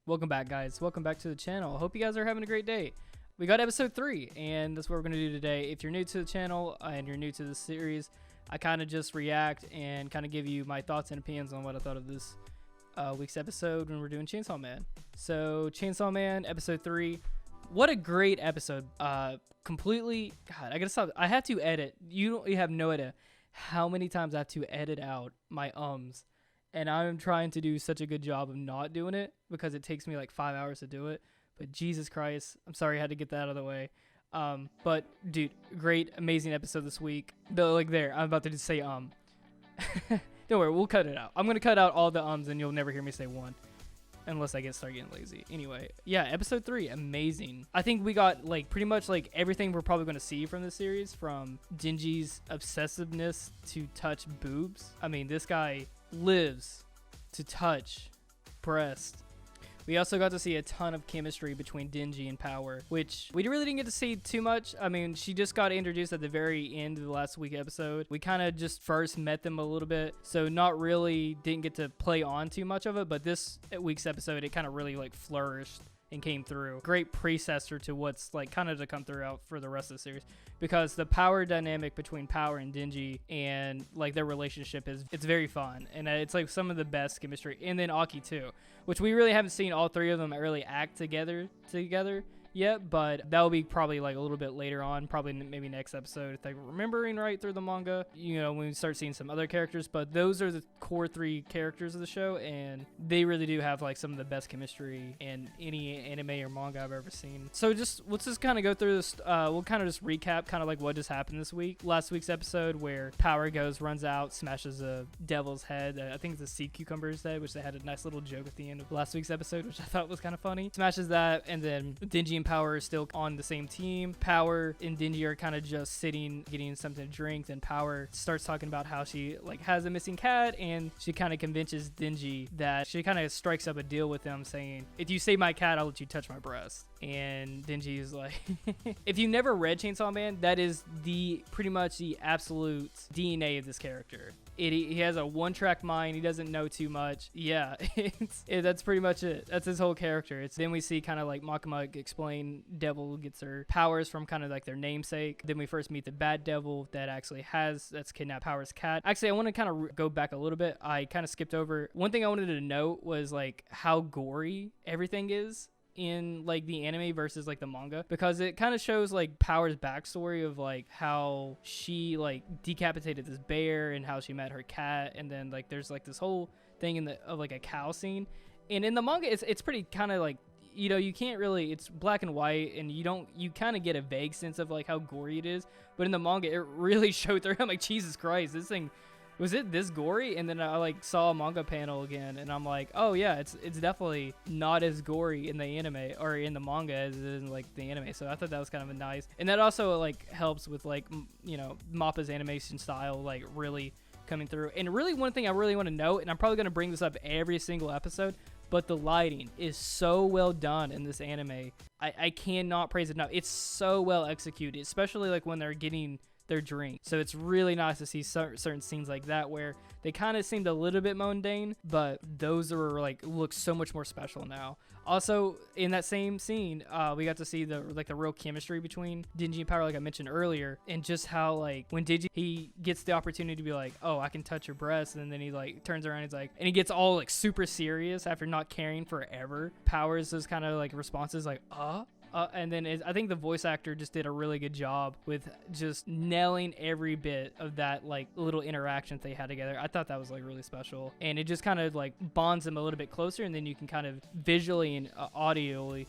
Welcome back, guys. Welcome back to the channel. Hope you guys are having a great day. We got episode 3, and that's what we're going to do today. If you're new to the channel and you're new to the series, I kind of just react and kind of give you my thoughts and opinions on what I thought of this week's episode when we're doing Chainsaw Man. So, Chainsaw Man, episode 3. What a great episode. Completely, God, I gotta stop. I have to edit. You have no idea how many times I have to edit out my ums. And I'm trying to do such a good job of not doing it because it takes me like 5 hours to do it. But Jesus Christ, I'm sorry I had to get that out of the way. But dude, great, amazing episode this week. I'm about to just say Don't worry, we'll cut it out. I'm gonna cut out all the ums and you'll never hear me say one. Unless I start getting lazy. Anyway, yeah, episode 3, amazing. I think we got like pretty much like everything we're probably going to see from this series, from Denji's obsessiveness to touch boobs. I mean, this guy lives to touch breast. We also got to see a ton of chemistry between Denji and Power, which we really didn't get to see too much. I mean, she just got introduced at the very end of the last week episode. We kind of just first met them a little bit, so not really didn't get to play on too much of it, but this week's episode, it kind of really like flourished and came through. Great predecessor to what's like kind of to come throughout for the rest of the series, because the power dynamic between Power and Denji and like their relationship it's very fun, and it's like some of the best chemistry. And then Aki too, which we really haven't seen all three of them really act together yet, but that will be probably like a little bit later on, probably maybe next episode if I'm remembering right through the manga, you know, when we start seeing some other characters. But those are the core 3 characters of the show, and they really do have like some of the best chemistry in any anime or manga I've ever seen. So let's just kind of go through this. We'll kind of just recap kind of like what just happened this week. Last week's episode where Power runs out, smashes a devil's head, I think it's a sea cucumber's head, which they had a nice little joke at the end of last week's episode, which I thought was kind of funny. Smashes that, and then Denji and Power are still on the same team. Power and Denji are kind of just sitting, getting something to drink. Then Power starts talking about how she like has a missing cat, and she kind of convinces Denji that she kind of strikes up a deal with him, saying, if you save my cat, I'll let you touch my breast. And Denji is like, if you never read Chainsaw Man, that is pretty much the absolute DNA of this character. He has a one-track mind. He doesn't know too much. Yeah, that's pretty much it. That's his whole character. Then we see kind of like Makima explain Devil gets her powers from kind of like their namesake. Then we first meet the bad devil that's kidnapped Power's cat. Actually, I want to kind of go back a little bit. I kind of skipped over. One thing I wanted to note was like how gory everything is in like the anime versus like the manga, because it kind of shows like Power's backstory of like how she like decapitated this bear and how she met her cat, and then like there's like this whole thing of like a cow scene. And in the manga it's pretty kind of like, you know, you can't really, it's black and white, and you kind of get a vague sense of like how gory it is, but in the manga it really showed through. I'm like, Jesus Christ, this thing, was it this gory? And then I like saw a manga panel again, and I'm like, oh yeah, it's definitely not as gory in the anime or in the manga as it is in like the anime. So I thought that was kind of a nice, and that also like helps with like, you know, Mappa's animation style like really coming through. And really one thing I really want to note, and I'm probably going to bring this up every single episode, but the lighting is so well done in this anime. I cannot praise it enough. It's so well executed, especially like when they're getting their drink. So it's really nice to see certain scenes like that where they kind of seemed a little bit mundane, but those are like look so much more special now. Also in that same scene, we got to see the real chemistry between Denji and Power, like I mentioned earlier, and just how like when Denji, he gets the opportunity to be like, oh, I can touch your breast, and then he like turns around and he's like, and he gets all like super serious after not caring forever. Power's those kind of like responses like, and then I think the voice actor just did a really good job with just nailing every bit of that like little interaction they had together. I thought that was like really special, and it just kind of like bonds them a little bit closer, and then you can kind of visually and audibly,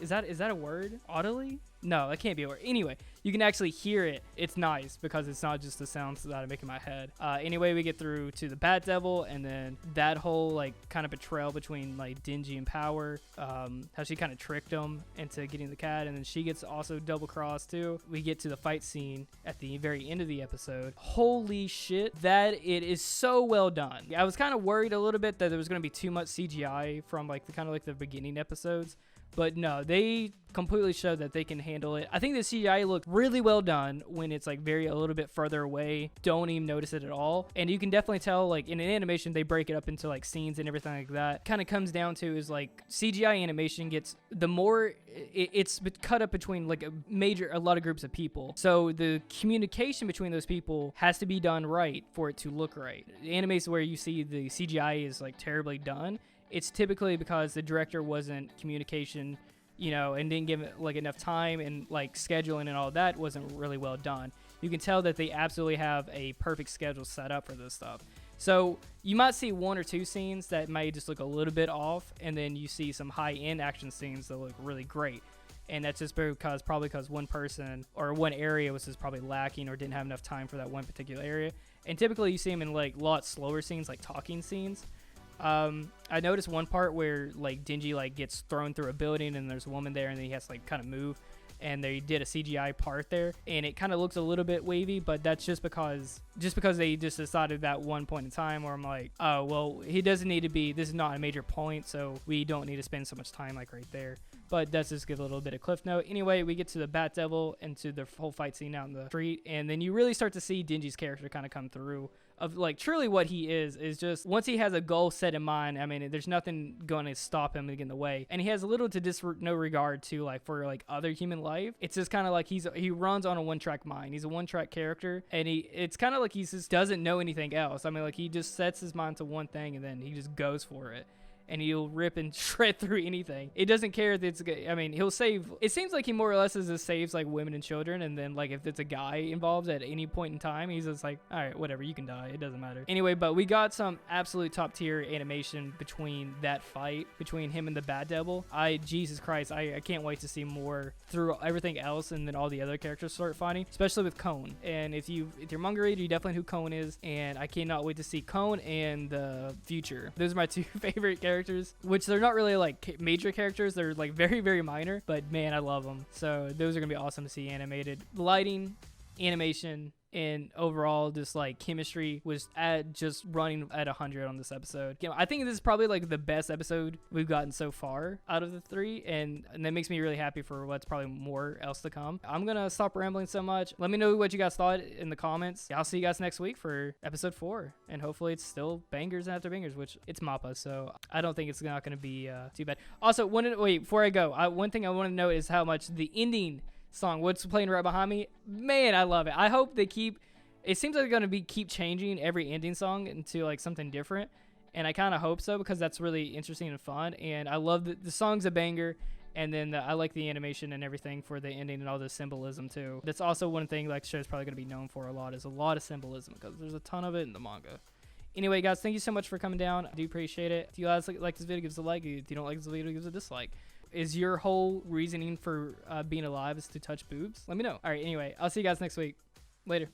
is that a word? Audibly? No, that can't be a word. Anyway, you can actually hear it. It's nice because it's not just the sounds that I make in my head. Anyway, we get through to the Bat Devil, and then that whole like kind of betrayal between like Denji and Power, how she kind of tricked him into getting the cat, and then she gets also double crossed too. We get to the fight scene at the very end of the episode. Holy shit, that it is so well done. I was kind of worried a little bit that there was going to be too much CGI from like the kind of like the beginning episodes, but no, they completely showed that they can handle it. I think the CGI looked really well done when it's like a little bit further away. Don't even notice it at all. And you can definitely tell, like in an animation, they break it up into like scenes and everything like that. Kind of comes down to is like CGI animation gets, the more it's cut up between like a lot of groups of people. So the communication between those people has to be done right for it to look right. The animes where you see the CGI is like terribly done, it's typically because the director wasn't communication, and didn't give it like enough time, and like scheduling and all that wasn't really well done. You can tell that they absolutely have a perfect schedule set up for this stuff. So you might see one or two scenes that may just look a little bit off, and then you see some high-end action scenes that look really great. And that's just probably because one person or one area was just probably lacking or didn't have enough time for that one particular area. And typically you see them in like a lot slower scenes, like talking scenes. I noticed one part where like Denji like gets thrown through a building and there's a woman there, and then he has to like kind of move, and they did a CGI part there, and it kind of looks a little bit wavy, but that's just because they just decided that one point in time where I'm like, oh well, he doesn't need to be, this is not a major point, so we don't need to spend so much time like right there. But that's just give a little bit of cliff note. Anyway, we get to the Bat Devil and to the whole fight scene out in the street, and then you really start to see Denji's character kind of come through of like truly what he is just once he has a goal set in mind, I mean, there's nothing going to stop him and get in the way. And he has little to no regard to like for like other human life. It's just kind of like he runs on a one-track mind. He's a one-track character, and it's kind of like he just doesn't know anything else. I mean, like he just sets his mind to one thing and then he just goes for it. And he'll rip and shred through anything. It doesn't care if it's, I mean, he'll save, it seems like he more or less just saves like women and children, and then like if it's a guy involved at any point in time, he's just like, all right, whatever, you can die, it doesn't matter. Anyway, but we got some absolute top tier animation between that fight between him and the Bad Devil. Jesus Christ, I can't wait to see more through everything else, and then all the other characters start fighting, especially with Cone. And if you're manga reader, you definitely know who Cone is, and I cannot wait to see Cone and the Future. Those are my two favorite characters, which they're not really like major characters, they're like very, very minor, but man, I love them. So those are gonna be awesome to see animated. Lighting, animation, and overall just like chemistry was just running at 100 on this episode. I think this is probably like the best episode we've gotten so far out of the three, and that makes me really happy for what's probably more else to come. I'm gonna stop rambling so much. Let me know what you guys thought in the comments. I'll see you guys next week for episode 4, and hopefully it's still bangers after bangers, which it's Mappa, so I don't think it's not gonna be too bad. Also, before I go, one thing I want to note is how much the ending song, what's playing right behind me, man, I love it. I hope they it seems like they're going to keep changing every ending song into like something different, and I kind of hope so, because that's really interesting and fun, and I love the song's a banger, and then I like the animation and everything for the ending and all the symbolism too. That's also one thing like the show's probably going to be known for a lot, is a lot of symbolism, because there's a ton of it in the manga. Anyway, guys, thank you so much for coming down. I do appreciate it. If you guys like this video, give us a like. If you don't like this video, give us a dislike. Is your whole reasoning for being alive is to touch boobs? Let me know. All right, anyway, I'll see you guys next week. Later.